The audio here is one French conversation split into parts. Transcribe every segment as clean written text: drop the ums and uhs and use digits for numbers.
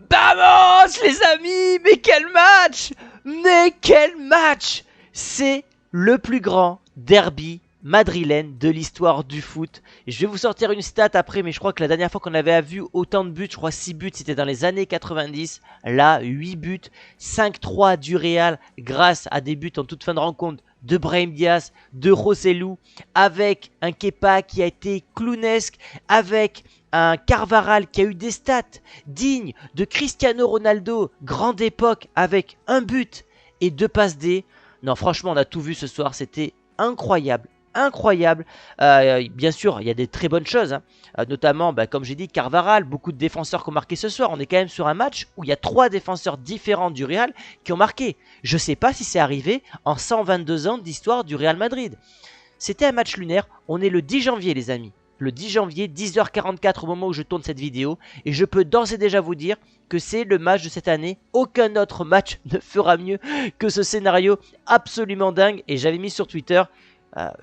Vamos les amis, mais quel match! Mais quel match! C'est le plus grand derby madrilène de l'histoire du foot. Et je vais vous sortir une stat après, mais je crois que la dernière fois qu'on avait vu autant de buts, je crois 6 buts, c'était dans les années 90. Là, 8 buts, 5-3 du Real grâce à des buts en toute fin de rencontre de Brahim Diaz, de Rossellou, avec un Kepa qui a été clownesque, avec un Carvaral qui a eu des stats dignes de Cristiano Ronaldo, grande époque, avec un but et 2 passes D. Non, franchement, on a tout vu ce soir, c'était incroyable. Incroyable. Bien sûr, il y a des très bonnes choses, hein. Notamment, comme j'ai dit, Carvaral, beaucoup de défenseurs qui ont marqué ce soir. On est quand même sur un match où il y a 3 défenseurs différents du Real qui ont marqué. Je ne sais pas si c'est arrivé en 122 ans d'histoire du Real Madrid. C'était un match lunaire. On est le 10 janvier, les amis. Le 10 janvier, 10h44 au moment où je tourne cette vidéo. Et je peux d'ores et déjà vous dire que c'est le match de cette année. Aucun autre match ne fera mieux que ce scénario absolument dingue. Et j'avais mis sur Twitter,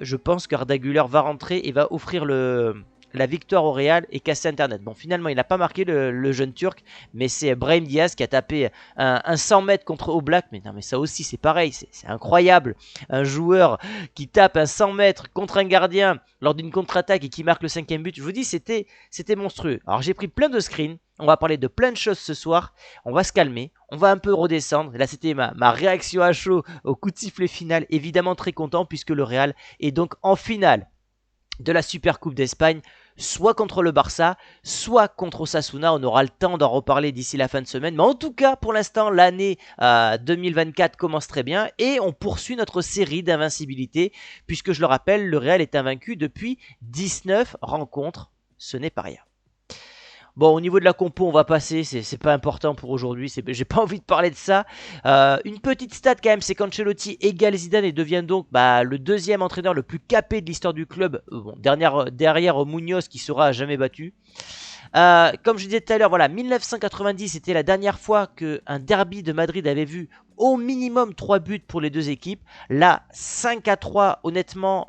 je pense qu'Arda Güler va rentrer et va offrir la victoire au Real et casser Internet. Bon, finalement, il n'a pas marqué le jeune Turc, mais c'est Brahim Diaz qui a tapé un 100 mètres contre Oblak. Mais non, mais ça aussi, c'est pareil, c'est incroyable. Un joueur qui tape un 100 mètres contre un gardien lors d'une contre-attaque et qui marque le 5e but. Je vous dis, c'était monstrueux. Alors, j'ai pris plein de screens. On va parler de plein de choses ce soir. On va se calmer. On va un peu redescendre. Là, c'était ma réaction à chaud au coup de sifflet final. Évidemment, très content puisque le Real est donc en finale de la Super Coupe d'Espagne, soit contre le Barça, soit contre Osasuna. On aura le temps d'en reparler d'ici la fin de semaine. Mais en tout cas, pour l'instant, l'année 2024 commence très bien et on poursuit notre série d'invincibilité puisque, je le rappelle, le Real est invaincu depuis 19 rencontres. Ce n'est pas rien. Bon, au niveau de la compo, on va passer, c'est pas important pour aujourd'hui, j'ai pas envie de parler de ça. Une petite stat quand même, c'est qu'Ancelotti égale Zidane et devient donc le deuxième entraîneur le plus capé de l'histoire du club, derrière Munoz qui sera à jamais battu. Comme je disais tout à l'heure, voilà, 1990, c'était la dernière fois qu'un derby de Madrid avait vu au minimum 3 buts pour les deux équipes. Là, 5-3, honnêtement,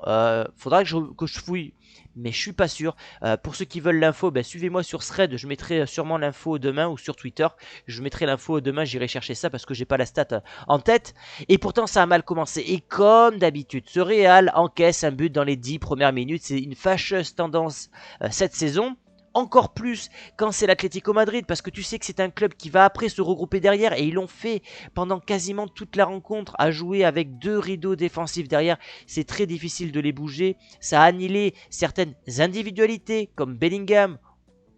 faudra que je fouille, mais je suis pas sûr. Pour ceux qui veulent l'info, suivez-moi sur Thread, je mettrai sûrement l'info demain, ou sur Twitter. Je mettrai l'info demain, j'irai chercher ça parce que j'ai pas la stat en tête. Et pourtant, ça a mal commencé. Et comme d'habitude, ce Real encaisse un but dans les 10 premières minutes. C'est une fâcheuse tendance cette saison. Encore plus quand c'est l'Atlético Madrid, parce que tu sais que c'est un club qui va après se regrouper derrière, et ils l'ont fait pendant quasiment toute la rencontre, à jouer avec 2 rideaux défensifs derrière. C'est très difficile de les bouger. Ça a annihilé certaines individualités comme Bellingham,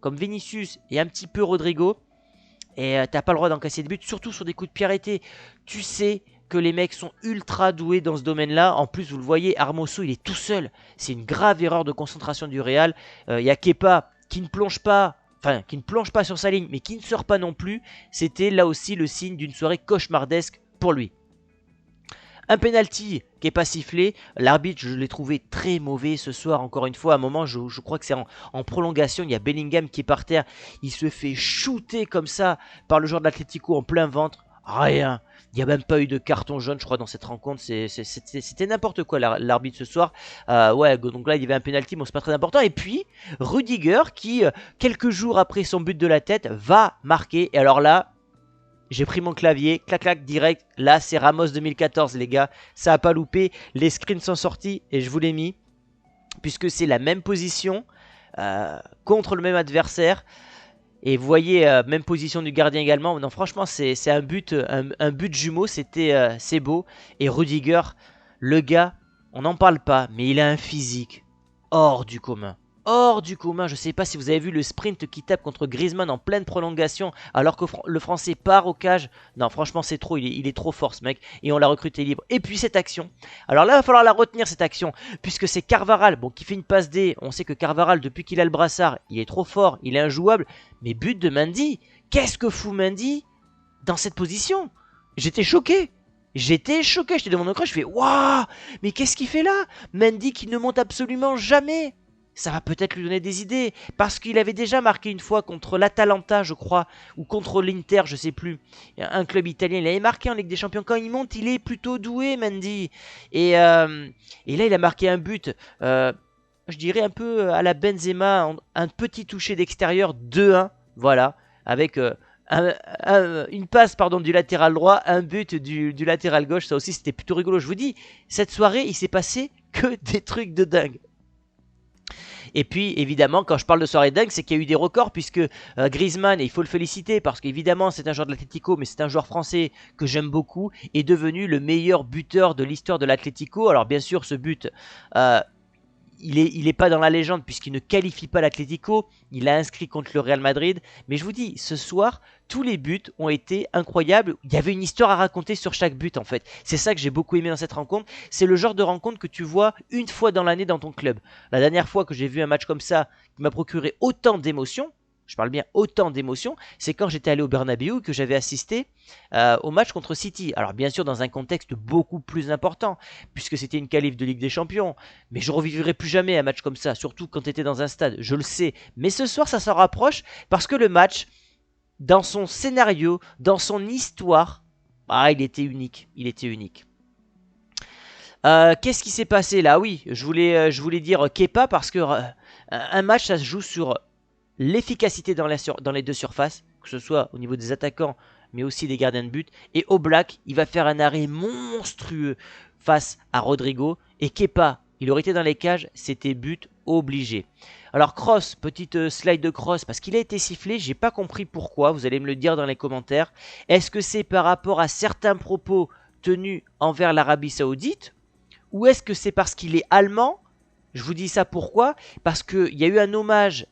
comme Vinicius et un petit peu Rodrigo. Et t'as pas le droit d'encaisser des buts, surtout sur des coups de pied arrêtés. Tu sais que les mecs sont ultra doués dans ce domaine-là. En plus, vous le voyez, Hermoso, il est tout seul. C'est une grave erreur de concentration du Real. Il y a Kepa qui ne plonge pas, sur sa ligne, mais qui ne sort pas non plus. C'était là aussi le signe d'une soirée cauchemardesque pour lui. Un penalty qui n'est pas sifflé. L'arbitre, je l'ai trouvé très mauvais ce soir. Encore une fois, à un moment, je crois que c'est en prolongation. Il y a Bellingham qui est par terre. Il se fait shooter comme ça par le joueur de l'Atlético en plein ventre. Rien. Il n'y a même pas eu de carton jaune, je crois, dans cette rencontre. C'était n'importe quoi, l'arbitre ce soir. Ouais, donc là, il y avait un penalty, mais c'est pas très important. Et puis, Rudiger, qui, quelques jours après son but de la tête, va marquer. Et alors là, j'ai pris mon clavier, clac clac, direct. Là, c'est Ramos 2014, les gars. Ça a pas loupé. Les screens sont sortis et je vous l'ai mis. Puisque c'est la même position, contre le même adversaire. Et vous voyez, même position du gardien également. Non, franchement, c'est un but jumeau. C'est beau. Et Rudiger, le gars, on n'en parle pas, mais il a un physique hors du commun. Hors du commun. Je ne sais pas si vous avez vu le sprint qui tape contre Griezmann en pleine prolongation, alors que le Français part au cage. Non, franchement, c'est trop. Il est trop fort, ce mec. Et on l'a recruté libre. Et puis cette action. Alors là, il va falloir la retenir, cette action, puisque c'est Carvaral, qui fait une passe D. On sait que Carvaral, depuis qu'il a le brassard, il est trop fort, il est injouable. Mais but de Mendy. Qu'est-ce que fout Mendy dans cette position? J'étais choqué. J'étais devant mon écran, je fais waouh, mais qu'est-ce qu'il fait là? Mendy qui ne monte absolument jamais. Ça va peut-être lui donner des idées, parce qu'il avait déjà marqué une fois contre l'Atalanta, je crois, ou contre l'Inter, je sais plus, un club italien. Il avait marqué en Ligue des Champions. Quand il monte, il est plutôt doué, Mendy. Et là, il a marqué un but, je dirais un peu à la Benzema, un petit toucher d'extérieur, 2-1, voilà, avec une passe pardon, du latéral droit, un but du latéral gauche. Ça aussi, c'était plutôt rigolo. Je vous dis, cette soirée, il s'est passé que des trucs de dingue. Et puis évidemment, quand je parle de soirée dingue, c'est qu'il y a eu des records puisque Griezmann, et il faut le féliciter parce qu'évidemment c'est un joueur de l'Atlético, mais c'est un joueur français que j'aime beaucoup, est devenu le meilleur buteur de l'histoire de l'Atlético. Alors bien sûr, ce but, il est pas dans la légende puisqu'il ne qualifie pas l'Atlético. Il a inscrit contre le Real Madrid. Mais je vous dis, ce soir, tous les buts ont été incroyables. Il y avait une histoire à raconter sur chaque but en fait. C'est ça que j'ai beaucoup aimé dans cette rencontre. C'est le genre de rencontre que tu vois une fois dans l'année dans ton club. La dernière fois que j'ai vu un match comme ça qui m'a procuré autant d'émotions, je parle bien autant d'émotions, c'est quand j'étais allé au Bernabéu que j'avais assisté au match contre City. Alors bien sûr dans un contexte beaucoup plus important, puisque c'était une qualif de Ligue des Champions. Mais je ne revivrai plus jamais un match comme ça, surtout quand tu étais dans un stade, je le sais. Mais ce soir ça s'en rapproche, parce que le match, dans son scénario, dans son histoire, il était unique. Il était unique. Qu'est-ce qui s'est passé là? Oui, je voulais dire Kepa, parce que un match ça se joue sur l'efficacité dans les deux surfaces, que ce soit au niveau des attaquants, mais aussi des gardiens de but. Et Oblak, il va faire un arrêt monstrueux face à Rodrigo. Et Kepa, il aurait été dans les cages, c'était but obligé. Alors Kroos, petite slide de Kroos, parce qu'il a été sifflé, j'ai pas compris pourquoi, vous allez me le dire dans les commentaires. Est-ce que c'est par rapport à certains propos tenus envers l'Arabie Saoudite, ou est-ce que c'est parce qu'il est allemand? Je vous dis ça pourquoi? Parce qu'il y a eu un hommage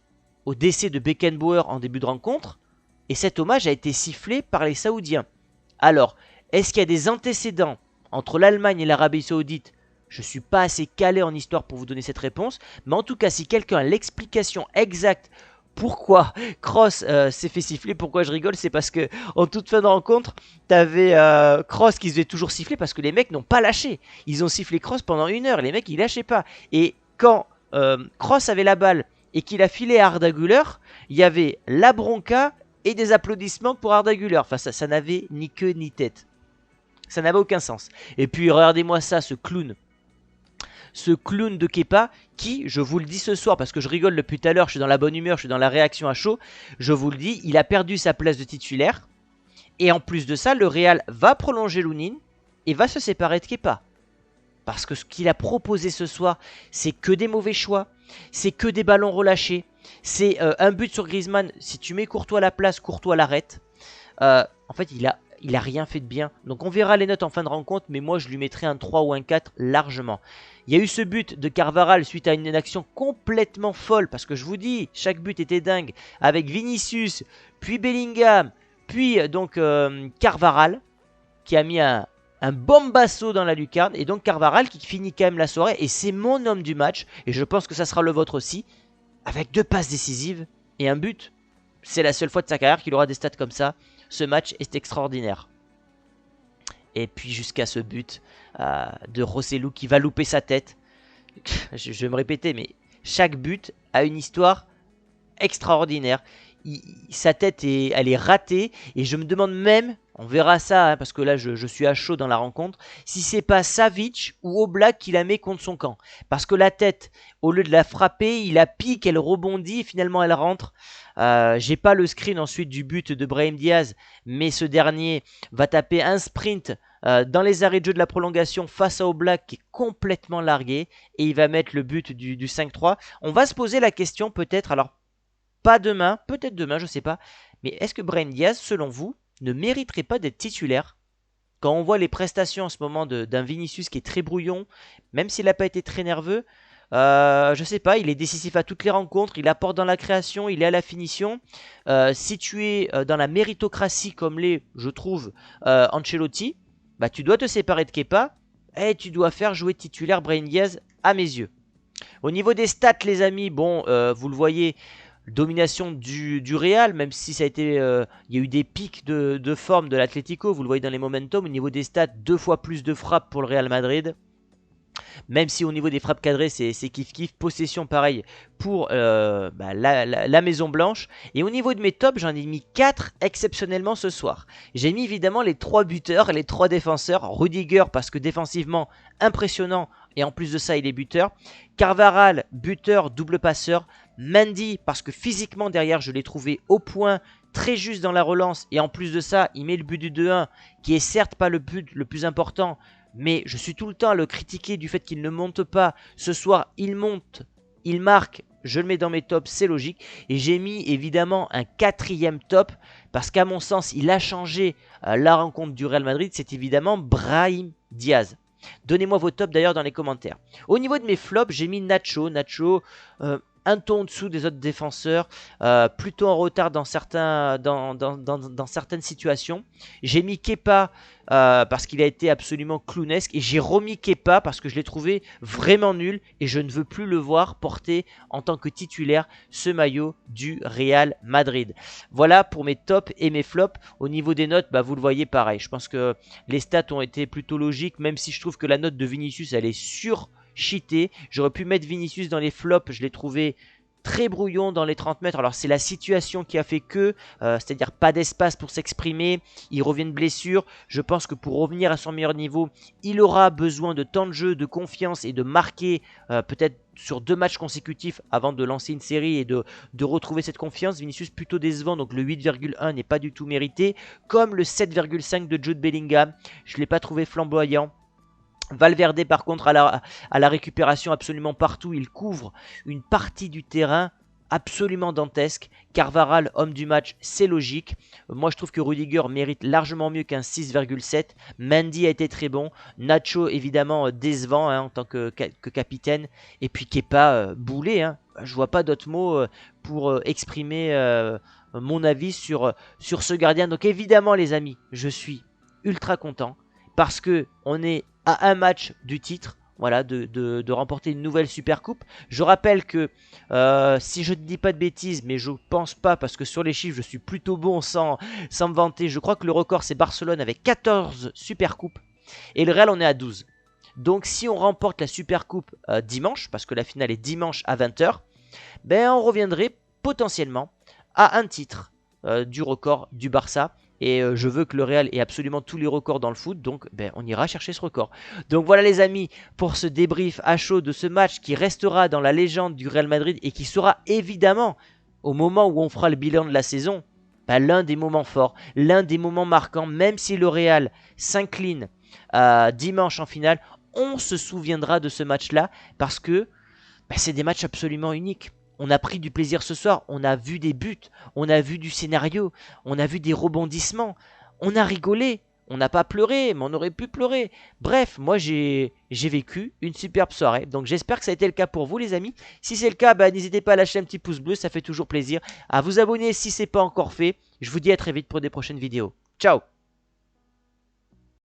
au décès de Beckenbauer en début de rencontre, et cet hommage a été sifflé par les Saoudiens. Alors, est-ce qu'il y a des antécédents entre l'Allemagne et l'Arabie Saoudite? Je ne suis pas assez calé en histoire pour vous donner cette réponse, mais en tout cas, si quelqu'un a l'explication exacte pourquoi Kroos s'est fait siffler, pourquoi je rigole, c'est parce que en toute fin de rencontre, t'avais Kroos qui se faisait toujours siffler parce que les mecs n'ont pas lâché. Ils ont sifflé Kroos pendant 1 heure, les mecs ils lâchaient pas. Et quand Kroos avait la balle et qu'il a filé à Arda Güler, il y avait la bronca et des applaudissements pour Arda Güler. Enfin, ça n'avait ni queue ni tête. Ça n'avait aucun sens. Et puis, regardez-moi ça, ce clown. Ce clown de Kepa qui, je vous le dis ce soir, parce que je rigole depuis tout à l'heure, je suis dans la bonne humeur, je suis dans la réaction à chaud, je vous le dis, il a perdu sa place de titulaire. Et en plus de ça, le Real va prolonger Lounine et va se séparer de Kepa. Parce que ce qu'il a proposé ce soir, c'est que des mauvais choix. C'est que des ballons relâchés. C'est un but sur Griezmann. Si tu mets Courtois à la place, Courtois l'arrête. En fait, il a rien fait de bien. Donc on verra les notes en fin de rencontre. Mais moi, je lui mettrai un 3 ou un 4 largement. Il y a eu ce but de Carvajal suite à une action complètement folle. Parce que je vous dis, chaque but était dingue. Avec Vinicius, puis Bellingham, puis donc Carvajal, qui a mis un bombasso dans la lucarne. Et donc Carvajal qui finit quand même la soirée. Et c'est mon homme du match. Et je pense que ça sera le vôtre aussi. Avec 2 passes décisives et un but. C'est la seule fois de sa carrière qu'il aura des stats comme ça. Ce match est extraordinaire. Et puis jusqu'à ce but de Rosselló qui va louper sa tête. Je vais me répéter, mais chaque but a une histoire extraordinaire. Sa tête elle est ratée. Et je me demande même, on verra ça, hein, parce que là je suis à chaud dans la rencontre, si c'est pas Savic ou Oblak qui la met contre son camp. Parce que la tête, au lieu de la frapper, il la pique, elle rebondit et finalement elle rentre. J'ai pas le screen ensuite du but de Brahim Diaz, mais ce dernier va taper un sprint dans les arrêts de jeu de la prolongation face à Oblak qui est complètement largué. Et il va mettre le but du 5-3. On va se poser la question peut-être, alors pas demain, peut-être demain, je sais pas. Mais est-ce que Brahim Diaz, selon vous, ne mériterait pas d'être titulaire? Quand on voit les prestations en ce moment d'un Vinicius qui est très brouillon, même s'il n'a pas été très nerveux, je sais pas, il est décisif à toutes les rencontres, il apporte dans la création, il est à la finition. Si tu es dans la méritocratie comme l'est, je trouve, Ancelotti, bah tu dois te séparer de Kepa et tu dois faire jouer titulaire Brahim Diaz à mes yeux. Au niveau des stats, les amis, bon, vous le voyez, domination du Real, même si ça a été, il y a eu des pics de forme de l'Atlético, vous le voyez dans les momentum. Au niveau des stats, 2 fois plus de frappes pour le Real Madrid. Même si au niveau des frappes cadrées, c'est kiff-kiff. Possession, pareil, pour la Maison Blanche. Et au niveau de mes tops, j'en ai mis 4 exceptionnellement ce soir. J'ai mis évidemment les 3 buteurs, les 3 défenseurs. Rudiger, parce que défensivement, impressionnant. Et en plus de ça, il est buteur. Carvajal, buteur, double passeur. Mendy, parce que physiquement derrière, je l'ai trouvé au point, très juste dans la relance. Et en plus de ça, il met le but du 2-1, qui est certes pas le but le plus important, mais je suis tout le temps à le critiquer du fait qu'il ne monte pas. Ce soir, il monte, il marque, je le mets dans mes tops, c'est logique. Et j'ai mis évidemment un 4e top, parce qu'à mon sens, il a changé la rencontre du Real Madrid, c'est évidemment Brahim Diaz. Donnez-moi vos tops d'ailleurs dans les commentaires. Au niveau de mes flops, j'ai mis Nacho. Nacho, un ton en dessous des autres défenseurs, plutôt en retard dans certaines situations. J'ai mis Kepa parce qu'il a été absolument clownesque, et j'ai remis Kepa parce que je l'ai trouvé vraiment nul et je ne veux plus le voir porter en tant que titulaire ce maillot du Real Madrid. Voilà pour mes tops et mes flops. Au niveau des notes, vous le voyez pareil. Je pense que les stats ont été plutôt logiques, même si je trouve que la note de Vinicius elle est cheaté. J'aurais pu mettre Vinicius dans les flops, je l'ai trouvé très brouillon dans les 30 mètres. Alors c'est la situation qui a fait que, c'est-à-dire pas d'espace pour s'exprimer, il revient de blessure. Je pense que pour revenir à son meilleur niveau, il aura besoin de temps de jeu, de confiance et de marquer peut-être sur 2 matchs consécutifs avant de lancer une série et de retrouver cette confiance. Vinicius plutôt décevant, donc le 8,1 n'est pas du tout mérité, comme le 7,5 de Jude Bellingham, je ne l'ai pas trouvé flamboyant. Valverde par contre à la récupération absolument partout, il couvre une partie du terrain absolument dantesque. Carvajal, homme du match, c'est logique. Moi je trouve que Rudiger mérite largement mieux qu'un 6,7. Mendy a été très bon. Nacho évidemment décevant en tant que capitaine. Et puis Kepa boulet. Je vois pas d'autres mots pour exprimer mon avis sur ce gardien. Donc évidemment les amis, je suis ultra content parce que on est à un match du titre, voilà, de remporter une nouvelle Super Coupe. Je rappelle que, si je ne dis pas de bêtises, mais je pense pas, parce que sur les chiffres, je suis plutôt bon sans me vanter, je crois que le record, c'est Barcelone avec 14 Super Coupes, et le Real, on est à 12. Donc, si on remporte la Super Coupe dimanche, parce que la finale est dimanche à 20h, on reviendrait potentiellement à un titre du record du Barça. Et je veux que le Real ait absolument tous les records dans le foot, donc on ira chercher ce record. Donc voilà les amis, pour ce débrief à chaud de ce match qui restera dans la légende du Real Madrid et qui sera évidemment, au moment où on fera le bilan de la saison, l'un des moments forts, l'un des moments marquants. Même si le Real s'incline dimanche en finale, on se souviendra de ce match-là parce que c'est des matchs absolument uniques. On a pris du plaisir ce soir, on a vu des buts, on a vu du scénario, on a vu des rebondissements, on a rigolé, on n'a pas pleuré, mais on aurait pu pleurer. Bref, moi j'ai vécu une superbe soirée, donc j'espère que ça a été le cas pour vous les amis. Si c'est le cas, n'hésitez pas à lâcher un petit pouce bleu, ça fait toujours plaisir. À vous abonner si ce n'est pas encore fait. Je vous dis à très vite pour des prochaines vidéos. Ciao!